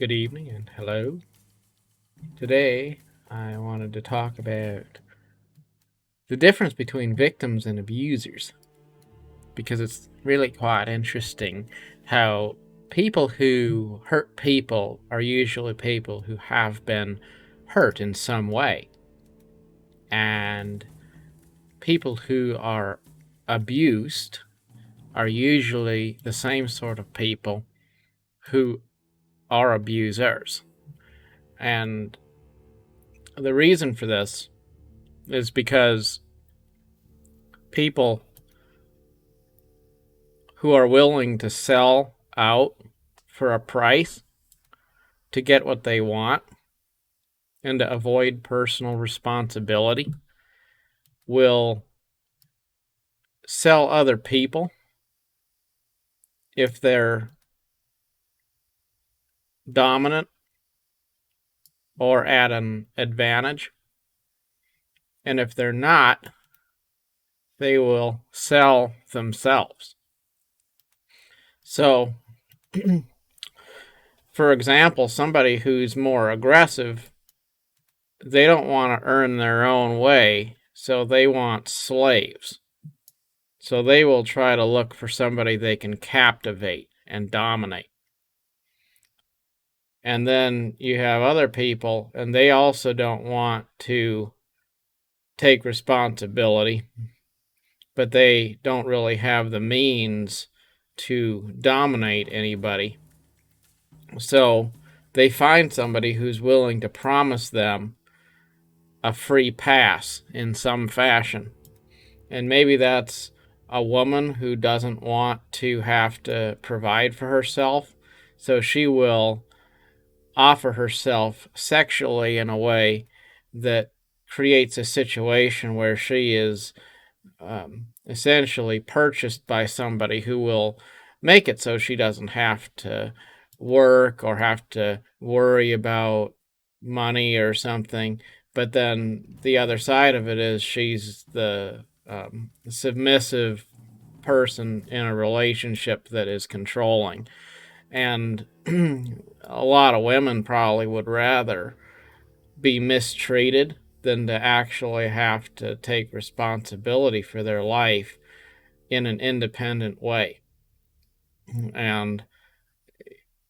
Good evening and hello. Today I wanted to talk about the difference between victims and abusers because it's really quite interesting how people who hurt people are usually people who have been hurt in some way, and people who are abused are usually the same sort of people who are abusers. And the reason for this is because people who are willing to sell out for a price to get what they want and to avoid personal responsibility will sell other people if they're dominant or at an advantage. And if they're not, they will sell themselves. So, for example, somebody who's more aggressive, they don't want to earn their own way, so they want slaves. So they will try to look for somebody they can captivate and dominate. And then you have other people, and they also don't want to take responsibility, but they don't really have the means to dominate anybody. So they find somebody who's willing to promise them a free pass in some fashion. And maybe that's a woman who doesn't want to have to provide for herself. So she will offer herself sexually in a way that creates a situation where she is essentially purchased by somebody who will make it so she doesn't have to work or have to worry about money or something. But then the other side of it is she's the submissive person in a relationship that is controlling. And a lot of women probably would rather be mistreated than to actually have to take responsibility for their life in an independent way. And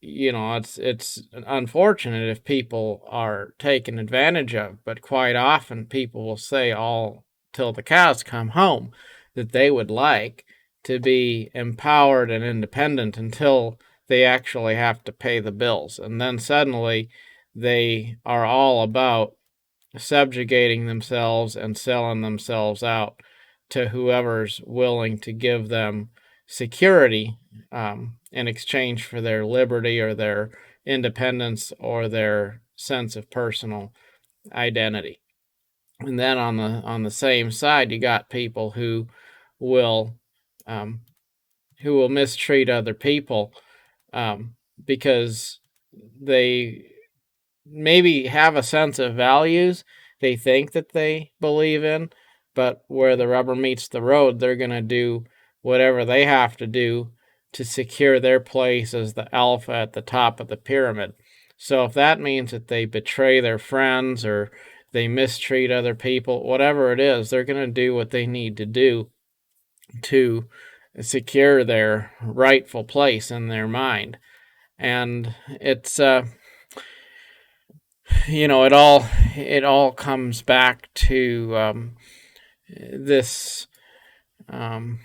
it's unfortunate if people are taken advantage of, but quite often people will say all till the cows come home that they would like to be empowered and independent until they actually have to pay the bills. And then suddenly they are all about subjugating themselves and selling themselves out to whoever's willing to give them security in exchange for their liberty or their independence or their sense of personal identity. And then on the same side, you got people will um, who will mistreat other people because they maybe have a sense of values they think that they believe in, but where the rubber meets the road, they're going to do whatever they have to do to secure their place as the alpha at the top of the pyramid. So if that means that they betray their friends or they mistreat other people, whatever it is, they're going to do what they need to do to secure their rightful place in their mind. And it's it all comes back to this um,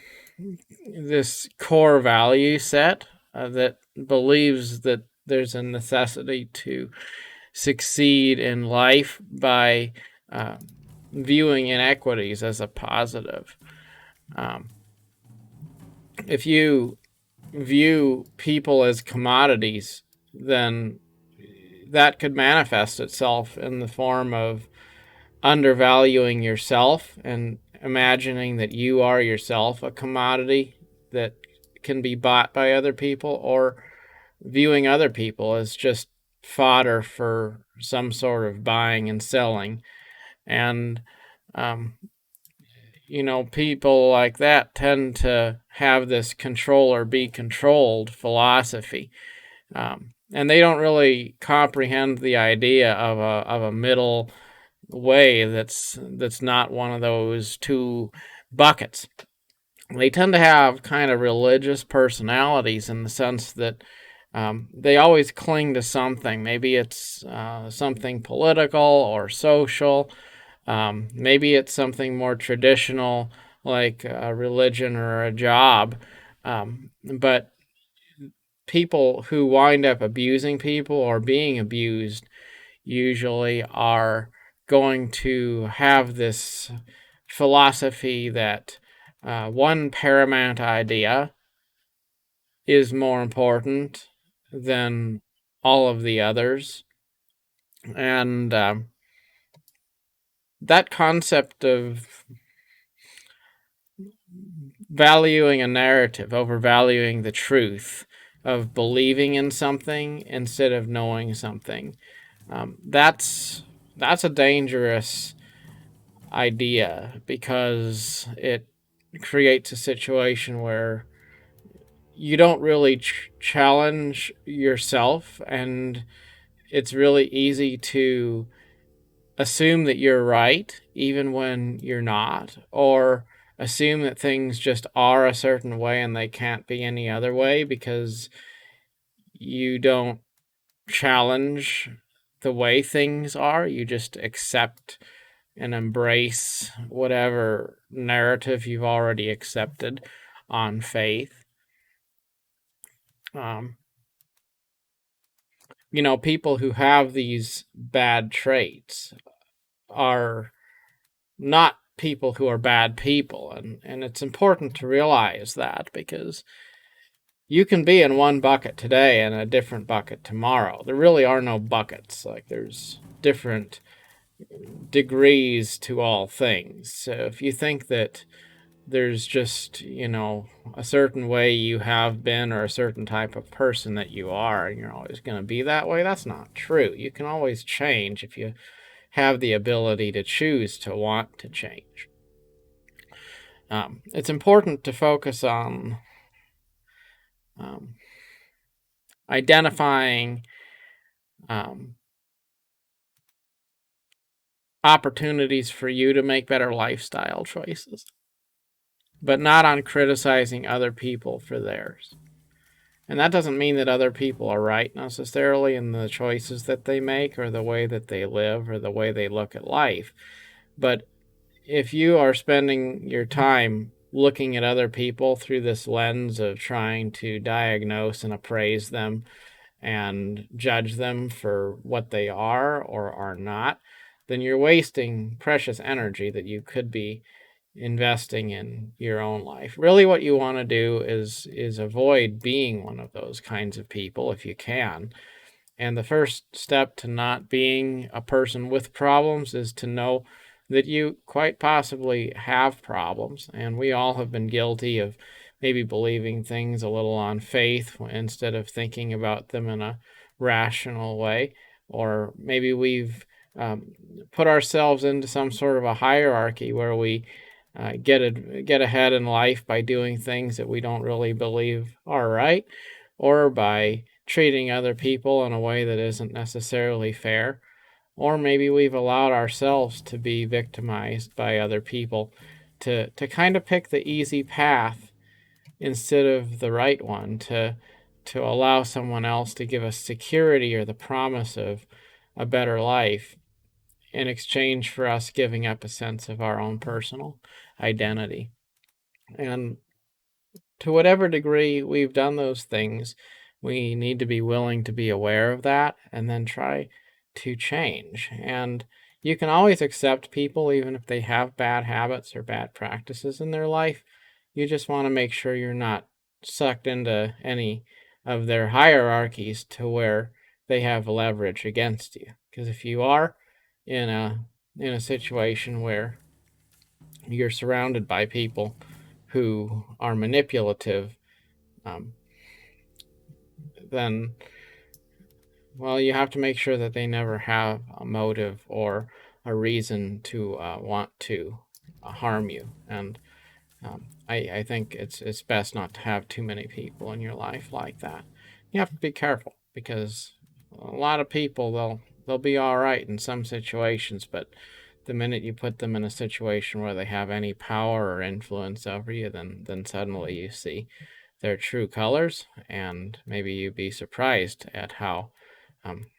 this core value set that believes that there's a necessity to succeed in life by uh, viewing inequities as a positive. Um, if you view people as commodities, then that could manifest itself in the form of undervaluing yourself and imagining that you are yourself a commodity that can be bought by other people, or viewing other people as just fodder for some sort of buying and selling. And, um, people like that tend to have this control or be controlled philosophy. And they don't really comprehend the idea of a middle way that's not one of those two buckets. They tend to have kind of religious personalities in the sense that they always cling to something. Maybe it's something political or social. Maybe it's something more traditional like a religion or a job. But people who wind up abusing people or being abused usually are going to have this philosophy that one paramount idea is more important than all of the others. And that concept of valuing a narrative over valuing the truth, of believing in something instead of knowing something, that's a dangerous idea because it creates a situation where you don't really challenge yourself, and it's really easy to assume that you're right even when you're not, or assume that things just are a certain way and they can't be any other way because you don't challenge the way things are. You just accept and embrace whatever narrative you've already accepted on faith. Um, people who have these bad traits are not people who are bad people. And it's important to realize that because you can be in one bucket today and a different bucket tomorrow. There really are no buckets. Like there's different degrees to all things. So if you think that there's just, a certain way you have been or a certain type of person that you are and you're always going to be that way, that's not true. You can always change if you have the ability to choose to want to change. It's important to focus on um, identifying um, opportunities for you to make better lifestyle choices, but not on criticizing other people for theirs. And that doesn't mean that other people are right necessarily in the choices that they make or the way that they live or the way they look at life. But if you are spending your time looking at other people through this lens of trying to diagnose and appraise them and judge them for what they are or are not, then you're wasting precious energy that you could be investing in your own life. Really what you want to do is avoid being one of those kinds of people if you can. And the first step to not being a person with problems is to know that you quite possibly have problems. And we all have been guilty of maybe believing things a little on faith instead of thinking about them in a rational way. Or maybe we've put ourselves into some sort of a hierarchy where we get ahead in life by doing things that we don't really believe are right, or by treating other people in a way that isn't necessarily fair, or maybe we've allowed ourselves to be victimized by other people to kind of pick the easy path instead of the right one, to allow someone else to give us security or the promise of a better life in exchange for us giving up a sense of our own personal identity. And to whatever degree we've done those things, we need to be willing to be aware of that and then try to change. And you can always accept people even if they have bad habits or bad practices in their life. You just want to make sure you're not sucked into any of their hierarchies to where they have leverage against you. Because if you are in a situation where you're surrounded by people who are manipulative, um, then, well, you have to make sure that they never have a motive or a reason to want to harm you. And I think it's best not to have too many people in your life like that. you have to be careful, because a lot of people, they'll be all right in some situations, but the minute you put them in a situation where they have any power or influence over you, then suddenly you see their true colors, and maybe you'd be surprised at how,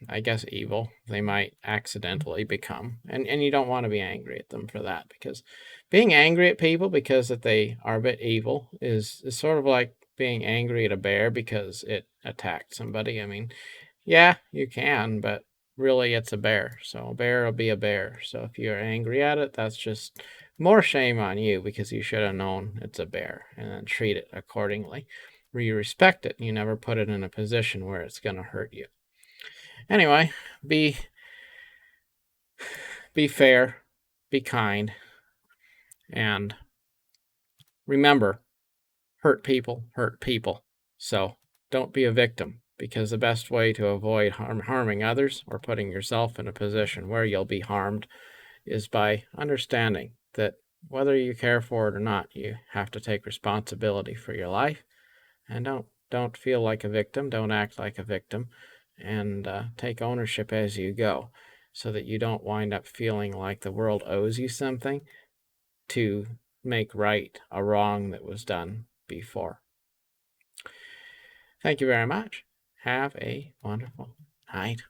I guess, evil they might accidentally become. And you don't want to be angry at them for that, because being angry at people because that they are a bit evil is sort of like being angry at a bear because it attacked somebody. I mean, yeah, you can, but really it's a bear. So a bear will be a bear. So if you're angry at it, that's just more shame on you, because you should have known it's a bear and then treat it accordingly. Where you respect it, you never put it in a position where it's going to hurt you. Anyway, be fair, be kind, and remember, hurt people hurt people. So don't be a victim, because the best way to avoid harming others or putting yourself in a position where you'll be harmed is by understanding that whether you care for it or not, you have to take responsibility for your life, and don't feel like a victim, don't act like a victim, and take ownership as you go, so that you don't wind up feeling like the world owes you something to make right a wrong that was done before. Thank you very much. Have a wonderful night.